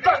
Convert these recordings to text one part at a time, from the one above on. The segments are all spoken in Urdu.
10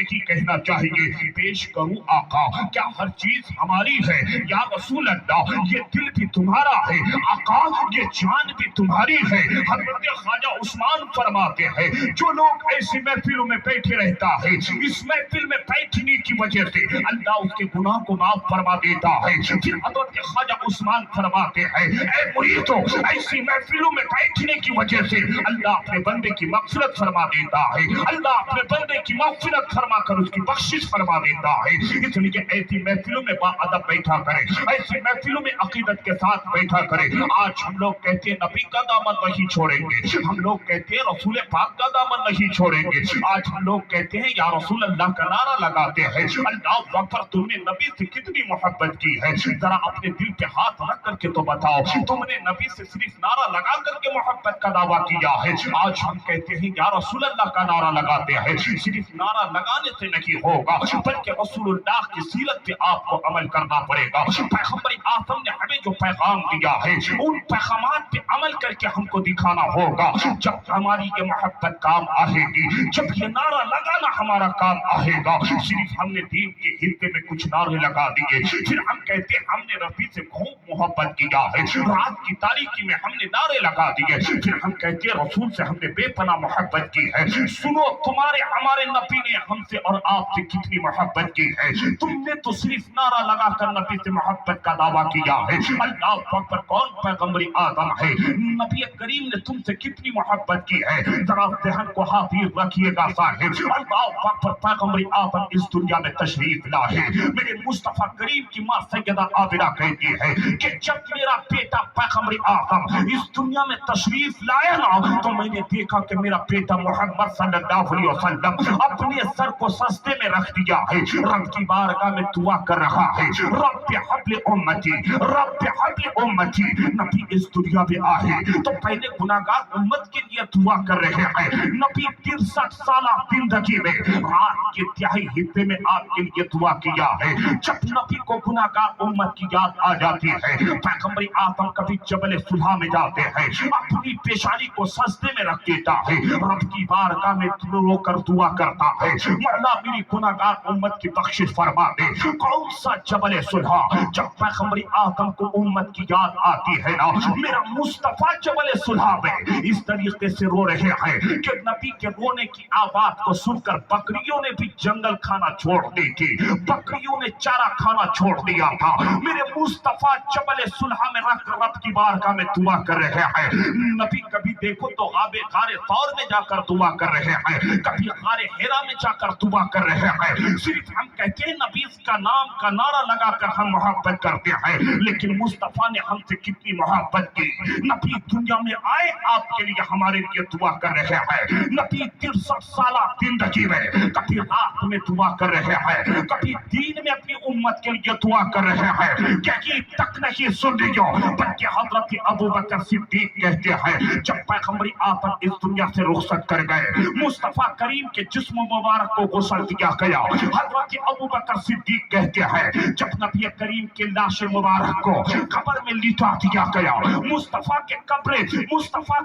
یہی کہنا چاہیے پیش کروں آقا کیا ہر چیز ہماری ہے یا رسول اللہ یہ دل بھی تمہارا ہے آقا یہ جان بھی تمہاری ہے حضرت خواجہ عثمان فرماتے ہیں جو لوگ ایسی محفلوں میں بیٹھے رہتا ہے اس محفل میں بیٹھنے کی وجہ سے اللہ اس کے گناہ کو معاف فرما دیتا ہے پھر حضرت خواجہ عثمان فرماتے ہیں اے مریدو ایسی محفلوں میں بیٹھنے کی وجہ سے اللہ اپنے بندے کی مغفرت فرما دیتا ہے اللہ اپنے بندے کی مغفرت فرما کر اس کی بخشش فرما دیتا ہے اس لیے ایسی محفلوں میں با ادب بیٹھا کرے ایسی محفلوں میں عقیدت کے ساتھ بیٹھا کرے آج ہم لوگ کہتے ہیں نبی کا دامن نہیں چھوڑیں گے ہم لوگ کہتے ہیں رسول پاک کا دامن نہیں چھوڑیں گے آج ہم لوگ کہتے ہیں یا رسول اللہ کا نعرہ لگاتے ہیں اللہ اکبر تم نے نبی سے کتنی محبت کی ہے ذرا اپنے دل پہ ہاتھ رکھ کر کے تو بتاؤ تم نے نبی سے صرف نعرہ لگا کر کے محبت کا دعویٰ کیا ہے آج ہم کہتے ہیں یا رسول اللہ کا نعرہ لگاتے ہیں صرف نعرہ لگانے سے نہیں ہوگا بلکہ رسول اللہ کی سیرت پہ آپ کو عمل کرنا پڑے گا پیغمبر اعظم نے ہمیں جو پیغام دیا ہے ان پیغامات پہ عمل کر کے ہم کو دکھانا ہوگا جب ہماری یہ محبت کام آئے گی جب یہ نعرہ لگانا ہمارا کام آئے گا صرف ہم نے دین کے حصے میں کچھ نعرے لگا دیے پھر ہم کہتے ہیں ہم نے ربی سے خوب محبت کیا ہے رات کی تاریکی میں ہم نے نعرے لگا دیے پھر ہم کہتے ہیں رسول سے ہم نے بے پناہ محبت کی ہے سنو تمہارے ہمارے نبی نے ہم سے اور آپ سے کتنی محبت کی ہے تم نے تو صرف نعرہ لگا کر نبی سے محبت کا دعویٰ کیا ہے اللہ اکبر کون پیغمبر آدم ہے نبی کریم نے تم سے کتنی محبت کی ہے ذرا ذہن کو حاضر رکھیے گا صاحب اللہ اکبر پیغمبر آدم اس دنیا میں تشریف لائے میرے مصطفیٰ کریم کی ماں سیدہ عابدہ کہتی ہے کہ جب میرا بیٹا پیغمبر آدم اس دنیا میں تشریف لائے نا تو میں نے دیکھا کہ میرا بیٹا محمد صلی اللہ علیہ وسلم اپنے سر کو سجدے میں رکھ دیا ہے رب کی بارگاہ میں دعا کر رہا ہے رب حبل امتی رب حبل امتی نبی اس دنیا میں آئے تو پہلے گناہگار امت کے لیے دعا کر رہے ہیں نبی 63 سالہ زندگی میں رات کے تہائی حصے میں آپ کے لیے دعا کیا ہے جب نبی کو گناہگار امت کی یاد آ جاتی ہے پیغمبر آدم کبھی جبل صلح میں جاتے ہیں اپنی پیشانی کو سجدے میں رکھ دیتا ہے رب کی بارگاہ میں رو کر دعا کرتا ہے مولا میری گناہگار امت کی بخشش فرما دے کون سا جبل صلح جب پیغمبر آدم کو امت کی یاد آتی ہے نا میرا مصطفیٰ جبل صلح میں اس طریقے سے رو رہے ہیں کہ نبی کے رونے کی آواز کو سن کر بکریوں نے بھی جنگل کھانا چھوڑ دی تھی بکریوں نے چارہ کھانا چھوڑ دیا تھا میرے مصطفیٰ جبل صلح میں رکھ رب کی بارگاہ میں دعا کر رہے ہیں نبی کبھی دیکھو تو غار ثور میں جا کر دعا کر رہے ہیں کبھی غار حرا میں جا کر دعا کر رہے ہیں صرف ہم کہتے ہیں نبی کا نام کا نعرہ لگا کر ہم محبت کرتے ہیں لیکن مصطفیٰ نے ہم سے کتنی محبت کی نبی دنیا میں آئے آپ کے لیے ہمارے لیے دعا کر رہے ہیں نبی 63 سالہ زندگی میں کبھی رات میں دعا کر رہے ہیں کبھی دین میں اپنی امت کے لیے دعا کر رہے ہیں کہ تک نہیں سن لیو بلکہ حضرت ابوبکر صدیق کہتے ہیں جب پیغمبر آدم اس دنیا سے رخصت کر گئے مصطفیٰ کریم کے جسم مبارک کو غسل دیا گیا حضرت ابوبکر صدیق کہتے ہیں جب نبی کریم کے لاش مبارک کو قبر میں لٹا دیا گیا مصطفیٰ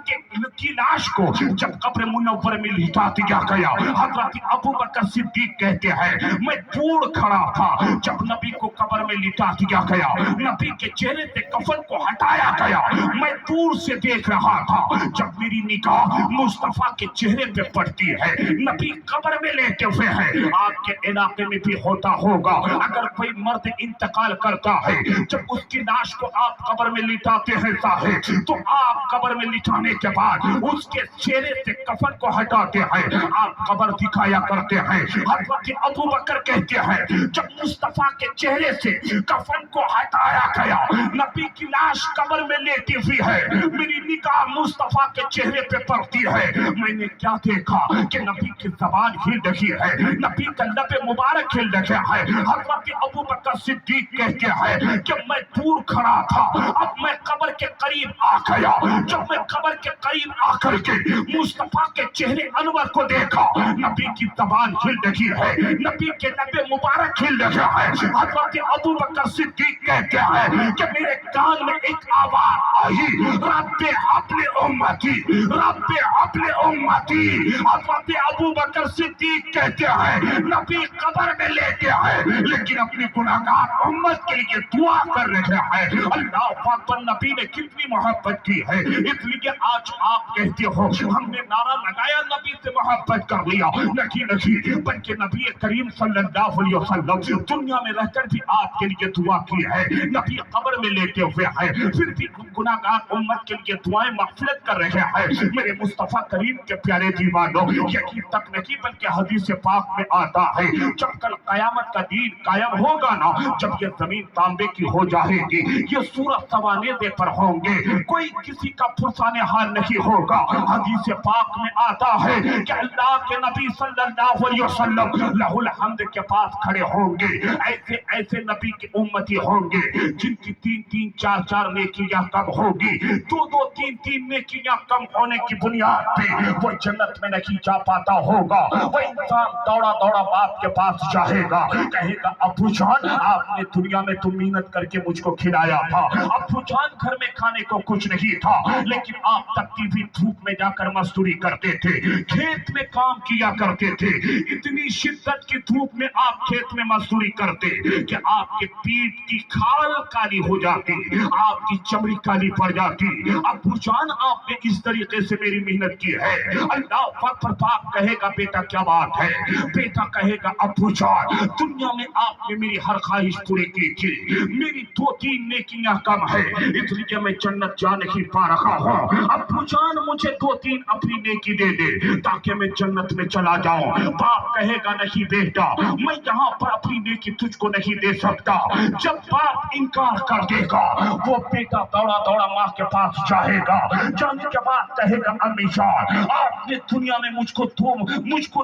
کی لاش کو جب قبر منور میں لٹا دیا گیا حضرت ابوبکر صدیق کہتے ہیں میں دور کھڑا تھا جب نبی کو قبر میں لٹا دیا گیا نبی کے چہرے سے کفن کو ہٹایا گیا میں دور سے دیکھ رہا تھا جب میری نگاہ مصطفیٰ کے چہرے پہ پڑتی ہے نبی قبر میں لیٹے ہوئے ہیں آپ کے علاقے میں بھی ہوتا ہوگا اگر کوئی مرد انتقال کرتا ہے جب اس کی لاش کو آپ قبر میں لٹاتے ہیں صاحب تو آپ قبر میں لٹانے کے بعد اس کے چہرے سے کفن کو ہٹاتے ہیں آپ قبر دکھایا کرتے ہیں حضرت ابوبکر کہتے ہیں جب مصطفیٰ کے چہرے سے کفن کو ہٹایا گیا نبی کی لاش قبر میں لیٹی ہوئی ہے میری نگاہ مصطفیٰ کے چہرے پہ پڑتی ہے میں نے کیا دیکھا کہ نبی کی زبان ہل رہی ہے نبی کا لب مبارک ہل رہا ہے حضرت ابوبکر صدیق کہتے ہیں کہ میں دور کھڑا تھا اب میں قبر کے قریب آ گیا جب میں قبر کے قریب آ کر کے مصطفیٰ کے چہرے انور کو دیکھا نبی کی زبان ہل رہی ہے نبی کے لب مبارک ہل رہا ہے حضرت ابوبکر صدیق کہتے ہیں کہ میرے کان میں ایک آواز آئی، رب اپنے امتی، رب اپنے امتی۔ حضرت ابو بکر صدیق کہتے ہیں نبی قبر میں لیٹے ہیں لیکن اپنی گناہگار امت کے لیے دعا کر رہے ہیں۔ اللہ پاک پر نبی نے کتنی محبت کی ہے، اس لیے آج آپ کہتے ہو ہم نے نعرہ لگایا نبی سے محبت کر لیا، نہیں بلکہ نبی کریم صلی اللہ علیہ وسلم دنیا میں رہ کر بھی آپ کے لیے دعا کی ہے۔ نبی قبر میں لیٹے ہوئے ہیں پھر بھی گناہگار امت کے لیے دعائیں مغفرت کر رہے ہیں۔ میرے مصطفیٰ کریم کے پیارے دیوانوں، یقین تک نہیں بلکہ حدیث پاک میں آتا ہے جب کل قیامت کا دین قائم ہوگا نا، جب یہ زمین تانبے کی ہو جائے گی، یہ سورج سوانے پر ہوں گے، کوئی کسی کا پرسان حال نہیں ہوگا۔ حدیث پاک میں آتا ہے کہ اللہ کے نبی صلی اللہ علیہ وسلم لہ الحمد کے پاس کھڑے ہوں گے، ایسے ایسے نبی کے امتی ہوں گے جن کی 3 4 نیکیاں کم ہوگی، 2 3 نیکیاں کم ہونے کی بنیاد پہ وہ جنت میں نہیں جا پاتا ہوگا۔ وہ انسان دوڑا دوڑا باپ کے پاس جائے گا، کہے گا ابو جان آپ نے دنیا میں تو محنت کر کے مجھ کو کھلایا تھا، ابو جان گھر میں کھانے کو کچھ نہیں تھا لیکن آپ تپتی بھی دھوپ میں جا کر مزدوری کرتے تھے، کھیت میں کام کیا کرتے تھے، اتنی شدت کی دھوپ میں آپ کھیت میں مزدوری کرتے کہ آپ کے پیٹ کی کھال کالی ہو جاتی، آپ کی چمڑی کالی پڑ جاتی۔ ابو جان آپ نے اس طریقے سے میری محنت کی ہے۔ اللہ پاک پر باپ کہے گا بیٹا کیا بات ہے، بیٹا کہے گا ابو جان دنیا میں آپ نے میری ہر خواہش پوری کی تھی، میری 2 3 نیکیاں کم ہے اس لیے میں جنت جا نہیں پا رہا ہوں، ابو جان مجھے 2 3 اپنی نیکی دے دے تاکہ میں جنت میں چلا جاؤں۔ باپ کہے گا نہیں بیٹا میں یہاں پر اپنی نیکی تجھ کو نہیں دے سکتا۔ جب باپ انکار کر دے گا وہ بیٹا دوڑا دوڑا ماں کے پاس جائے گا، جانے کے بعد کہے گا امی جان آپ نے دنیا میں مجھ کو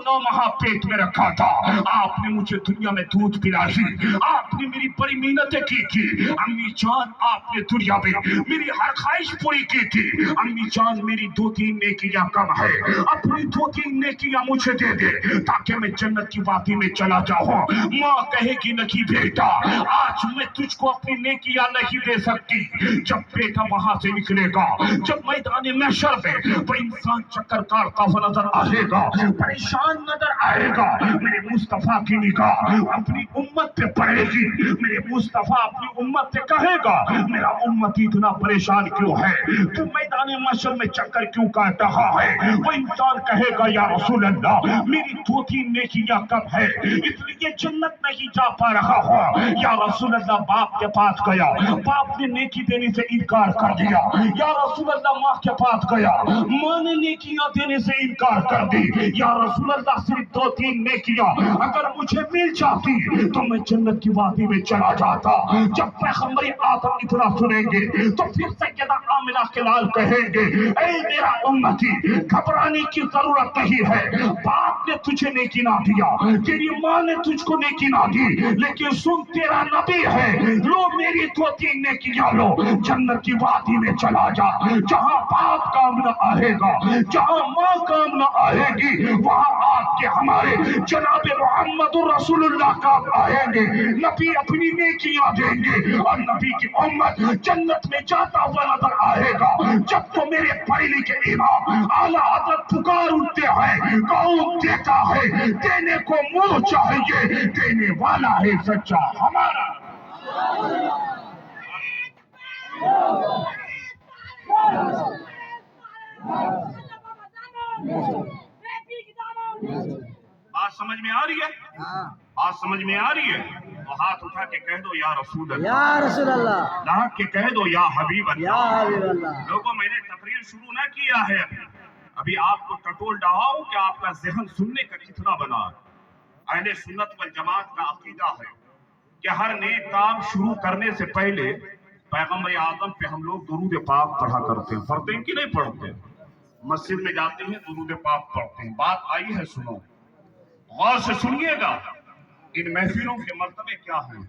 9 ماہ پیٹ میں رکھا تھا، آپ نے مجھے دنیا میں دودھ پلائی، آپ نے میری بڑی محنتیں کی تھی، امی جان آپ نے دنیا میں میری ہر خواہش پوری کی تھی، امی جان میری 2 3 نیکیاں کم ہے، اپنی 2 3 نیکیاں مجھے دے دے تاکہ میں جنت کی وادی میں چلا جاؤں۔ ماں کہے گی نہیں بیٹا آج میں تجھ کو اپنی نیکیاں نہیں دے سکتی۔ جب بیٹا وہاں سے نکلے گا، جب میدان محشر میں وہ انسان چکر کاٹتا ہوا نظر آئے گا، پریشان نظر آئے گا، میرے مصطفیٰ کی نگاہ اپنی امت پہ پڑے گی، میرے مصطفیٰ اپنی امت سے کہے گا میرا امت اتنا پریشان کیوں ہے، تو میدان محشر میں چکر کیوں کاٹ رہا ہے؟ وہ انسان کہے گا یا رسول اللہ میری 2 3 نیکیاں کم ہے اس لیے جنت نہیں جا پا رہا ہوں۔ یا رسول اللہ باپ کے پاس گیا، باپ نے نیکی دینے سے انکار کر دیا۔ یا رسول اللہ ماں کے پاس گیا، ماں نے نیکیاں دینے سے انکار کر دی۔ یا رسول اللہ صرف 2 3 نیکیاں اگر مجھے مل جاتی تو میں جنت کی وادی میں چلا جاتا۔ جب پیغمبر آدم اتنا سنیں گے تو پھر سیدہ آمنہ کے لال کہیں گے اے میرا امتی گھبرانے کی ضرورت نہیں ہے، باپ نے تجھے نیکی نہ دیا، تیری ماں نے تجھ کو نیکی نہ دی، لیکن سن تیرا نبی ہے، لو میری 2 3 نیکیاں لو، جنت کی وادی میں چلا جا، جہاں باپ کام نہ آئے گا، جہاں ماں کام نہ آئے گی، وہاں آپ کے ہمارے جناب محمد رسول اللہ کام آئیں گے۔ نبی اپنی نیکیاں دیں گے اور نبی کی امت جنت میں جاتا ہوا نظر آئے گا۔ جب تو میرے پہلی کے امام اعلیٰ حضرت پکار اٹھتے ہیں، کون دیتا ہے، دینے کو منہ چاہیے، دینے والا ہے سچا ہمارا۔ بات سمجھ میں آ رہی ہے؟ بات سمجھ میں آ رہی ہے؟ تو ہاتھ اٹھا کے کہہ دو یا رسول اللہ، یا رسول اللہ، لا کے کہہ دو یا حبیب یا اللہ۔ حبیب اللہ۔ لوگوں میں نے تقریر شروع نہ کیا ہے، ابھی آپ کو ٹٹول ڈہا ہوں کہ آپ کا ذہن سننے کا کتنا بنا ہے۔ اہل سنت والجماعت کا عقیدہ ہے کہ ہر نیک کام شروع کرنے سے پہلے پیغمبر اعظم پہ ہم لوگ درود پاک پڑھا کرتے ہیں، پڑھتے ہیں کہ نہیں پڑھتے؟ مسجد میں جاتے ہیں درود پاک پڑھتے ہیں۔ بات آئی ہے، سنو غور سے سنیے گا، ان محفلوں کے مرتبے کیا ہیں؟